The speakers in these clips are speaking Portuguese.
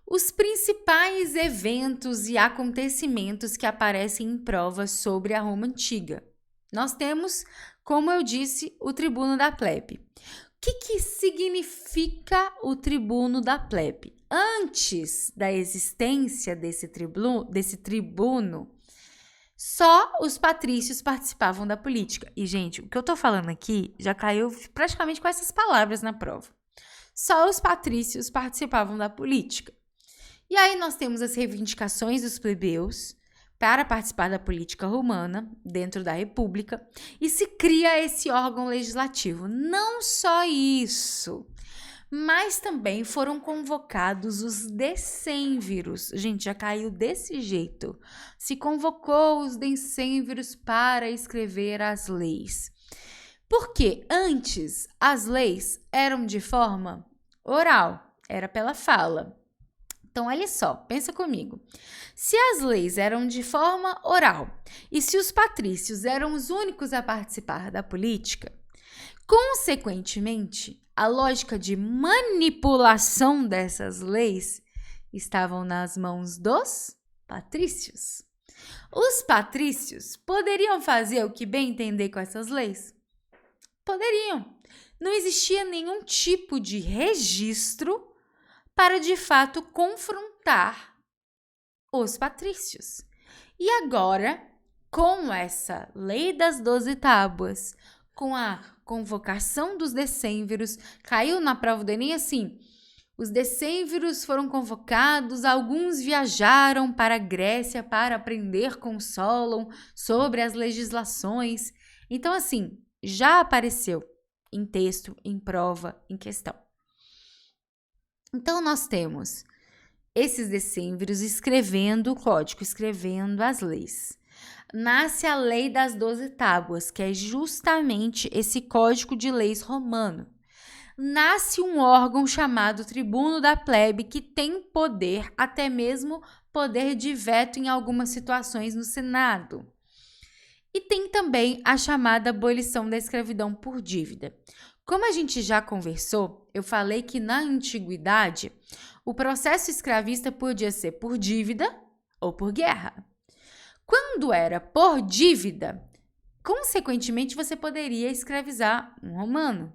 Os principais eventos e acontecimentos que aparecem em provas sobre a Roma Antiga. Nós temos, como eu disse, o tribuno da plebe. O que significa o tribuno da plebe? Antes da existência desse tribuno, só os patrícios participavam da política. E, gente, o que eu tô falando aqui já caiu praticamente com essas palavras na prova. Só os patrícios participavam da política. E aí nós temos as reivindicações dos plebeus para participar da política romana dentro da república e se cria esse órgão legislativo. Não só isso, mas também foram convocados os decênviros. Gente, já caiu desse jeito. Se convocou os decênviros para escrever as leis. Porque antes as leis eram de forma oral, era pela fala. Então, olha só, pensa comigo. Se as leis eram de forma oral e se os patrícios eram os únicos a participar da política, consequentemente, a lógica de manipulação dessas leis estavam nas mãos dos patrícios. Os patrícios poderiam fazer o que bem entender com essas leis? Poderiam. Não existia nenhum tipo de registro para, de fato, confrontar os patrícios. E agora, com essa lei das 12 tábuas, com a convocação dos decênviros, caiu na prova do Enem assim, os decênviros foram convocados, alguns viajaram para a Grécia para aprender com Solon sobre as legislações. Então, assim, já apareceu em texto, em prova, em questão. Então, nós temos esses decênviros escrevendo o código, escrevendo as leis. Nasce a lei das 12 tábuas, que é justamente esse código de leis romano. Nasce um órgão chamado tribuno da plebe, que tem poder, até mesmo poder de veto em algumas situações no Senado. E tem também a chamada abolição da escravidão por dívida. Como a gente já conversou, eu falei que na antiguidade o processo escravista podia ser por dívida ou por guerra. Quando era por dívida, consequentemente você poderia escravizar um romano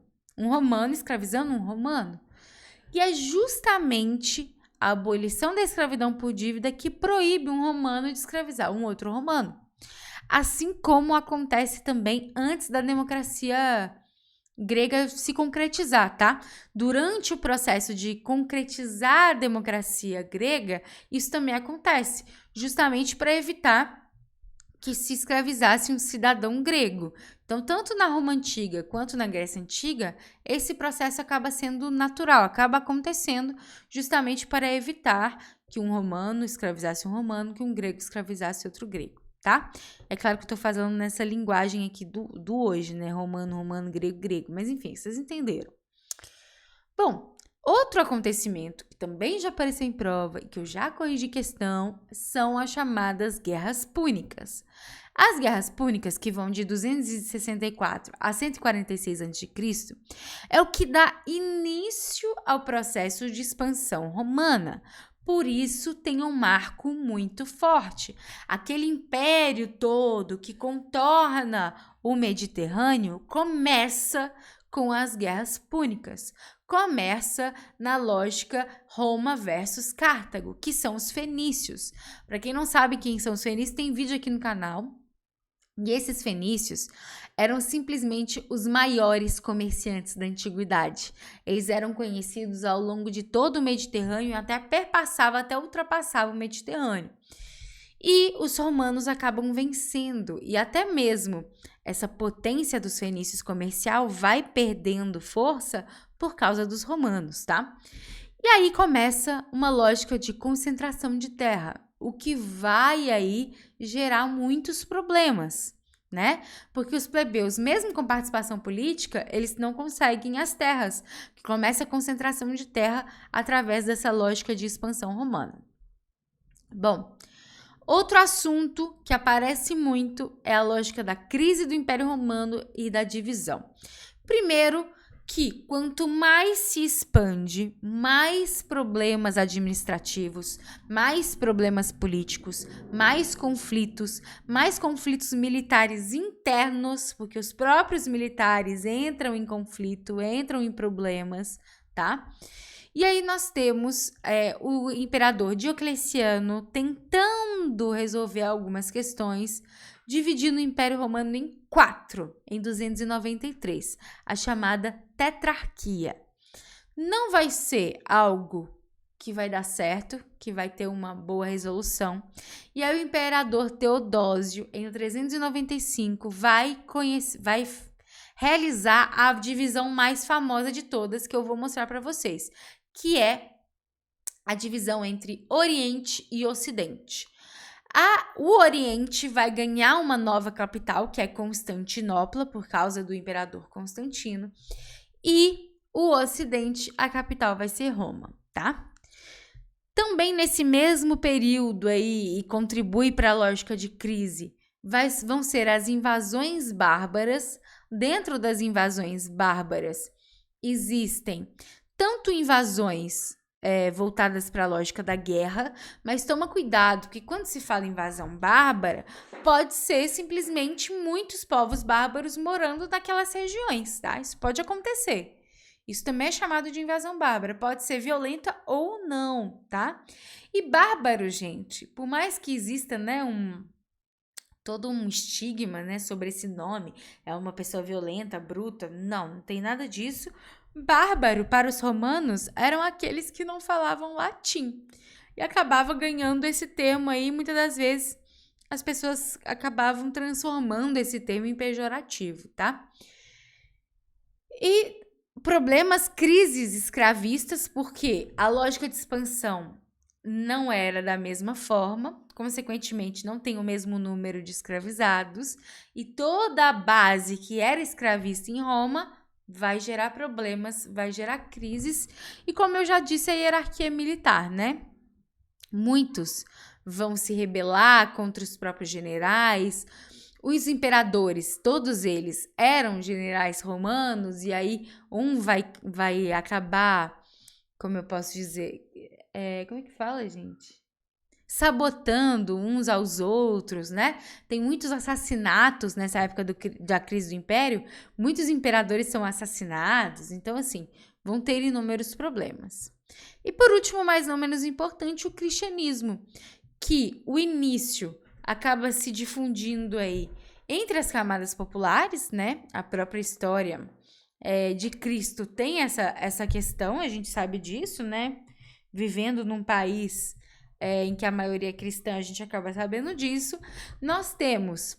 escravizando um romano. E é justamente a abolição da escravidão por dívida que proíbe um romano de escravizar um outro romano. Assim como acontece também antes da democracia grega se concretizar, tá? Durante o processo de concretizar a democracia grega, isso também acontece, justamente para evitar que se escravizasse um cidadão grego. Então, tanto na Roma Antiga quanto na Grécia Antiga, esse processo acaba sendo natural, acaba acontecendo justamente para evitar que um romano escravizasse um romano, que um grego escravizasse outro grego. Tá? É claro que eu tô falando nessa linguagem aqui do hoje, né? Romano, grego, mas enfim, vocês entenderam. Bom, outro acontecimento que também já apareceu em prova e que eu já corrigi questão são as chamadas Guerras Púnicas. As Guerras Púnicas, que vão de 264 a 146 a.C., é o que dá início ao processo de expansão romana. Por isso tem um marco muito forte. Aquele império todo que contorna o Mediterrâneo começa com as Guerras Púnicas. Começa na lógica Roma versus Cartago, que são os fenícios. Para quem não sabe quem são os fenícios, tem vídeo aqui no canal. E esses fenícios eram simplesmente os maiores comerciantes da antiguidade. Eles eram conhecidos ao longo de todo o Mediterrâneo, até ultrapassava o Mediterrâneo. E os romanos acabam vencendo, e até mesmo essa potência dos fenícios comercial vai perdendo força por causa dos romanos, tá? E aí começa uma lógica de concentração de terra, o que vai aí gerar muitos problemas, né? Porque os plebeus, mesmo com participação política, eles não conseguem as terras, que começa a concentração de terra através dessa lógica de expansão romana. Bom, outro assunto que aparece muito é a lógica da crise do Império Romano e da divisão. Primeiro, que quanto mais se expande, mais problemas administrativos, mais problemas políticos, mais conflitos militares internos, porque os próprios militares entram em conflito, entram em problemas, tá? E aí nós temos o imperador Diocleciano tentando resolver algumas questões, dividindo o Império Romano em 4, em 293, a chamada Tetrarquia. Não vai ser algo que vai dar certo, que vai ter uma boa resolução. E aí o imperador Teodósio, em 395, vai realizar a divisão mais famosa de todas, que eu vou mostrar para vocês, que é a divisão entre Oriente e Ocidente. O Oriente vai ganhar uma nova capital, que é Constantinopla, por causa do imperador Constantino, e o Ocidente, a capital vai ser Roma, tá? Também nesse mesmo período aí, e contribui para a lógica de crise, vão ser as invasões bárbaras. Dentro das invasões bárbaras existem tanto invasões voltadas para a lógica da guerra, mas toma cuidado que quando se fala invasão bárbara, pode ser simplesmente muitos povos bárbaros morando naquelas regiões, tá? Isso pode acontecer. Isso também é chamado de invasão bárbara, pode ser violenta ou não, tá? E bárbaro, gente, por mais que exista, né, todo um estigma, né, sobre esse nome, é uma pessoa violenta, bruta, não tem nada disso. Bárbaro, para os romanos, eram aqueles que não falavam latim. E acabava ganhando esse termo aí, muitas das vezes as pessoas acabavam transformando esse termo em pejorativo, tá? E problemas, crises escravistas, porque a lógica de expansão não era da mesma forma, consequentemente não tem o mesmo número de escravizados, e toda a base que era escravista em Roma vai gerar problemas, vai gerar crises, e como eu já disse, a hierarquia militar, né? Muitos vão se rebelar contra os próprios generais. Os imperadores, todos eles eram generais romanos, e aí um vai acabar, como eu posso dizer, como é que fala, gente? Sabotando uns aos outros, né? Tem muitos assassinatos nessa época da crise do Império, muitos imperadores são assassinados, então assim, vão ter inúmeros problemas. E por último, mas não menos importante, o cristianismo, que o início acaba se difundindo aí entre as camadas populares, né? A própria história de Cristo tem essa questão, a gente sabe disso, né? Vivendo num país em que a maioria é cristã, a gente acaba sabendo disso. Nós temos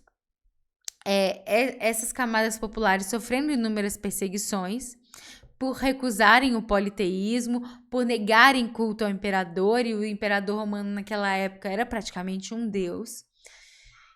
essas camadas populares sofrendo inúmeras perseguições por recusarem o politeísmo, por negarem culto ao imperador, e o imperador romano naquela época era praticamente um deus.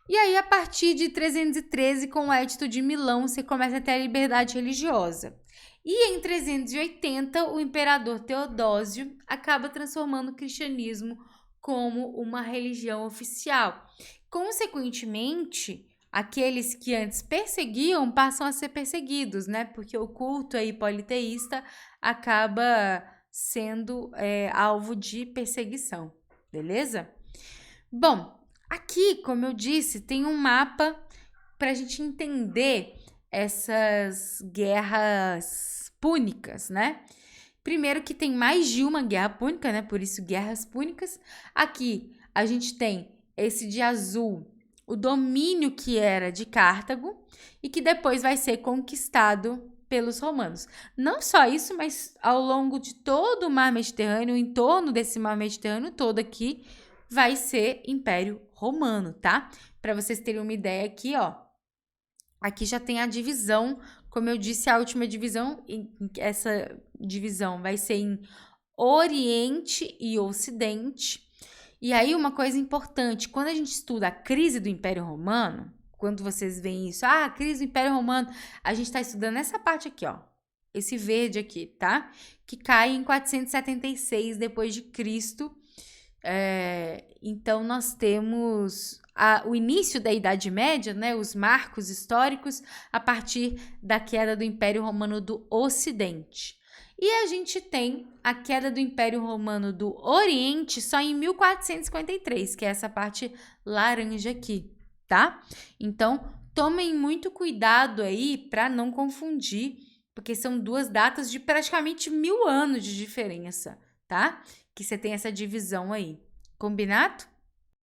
E aí, a partir de 313, com o Edito de Milão, você começa a ter a liberdade religiosa. E em 380, o imperador Teodósio acaba transformando o cristianismo como uma religião oficial. Consequentemente, aqueles que antes perseguiam passam a ser perseguidos, né? Porque o culto aí politeísta acaba sendo alvo de perseguição, beleza? Bom, aqui, como eu disse, tem um mapa para a gente entender essas guerras púnicas, né? Primeiro que tem mais de uma guerra púnica, né? Por isso, guerras púnicas. Aqui, a gente tem esse de azul, o domínio que era de Cartago e que depois vai ser conquistado pelos romanos. Não só isso, mas ao longo de todo o Mar Mediterrâneo, em torno desse Mar Mediterrâneo todo aqui, vai ser Império Romano, tá? Para vocês terem uma ideia aqui, ó. Aqui já tem a divisão, como eu disse, a última divisão, essa divisão vai ser em Oriente e Ocidente. E aí uma coisa importante, quando a gente estuda a crise do Império Romano, quando vocês veem isso, a crise do Império Romano, a gente está estudando essa parte aqui, ó. Esse verde aqui, tá? Que cai em 476 depois de Cristo. Então, nós temos o início da Idade Média, né, os marcos históricos, a partir da queda do Império Romano do Ocidente. E a gente tem a queda do Império Romano do Oriente só em 1453, que é essa parte laranja aqui, tá? Então, tomem muito cuidado aí para não confundir, porque são duas datas de praticamente 1000 anos de diferença, tá? Que você tem essa divisão aí. Combinado?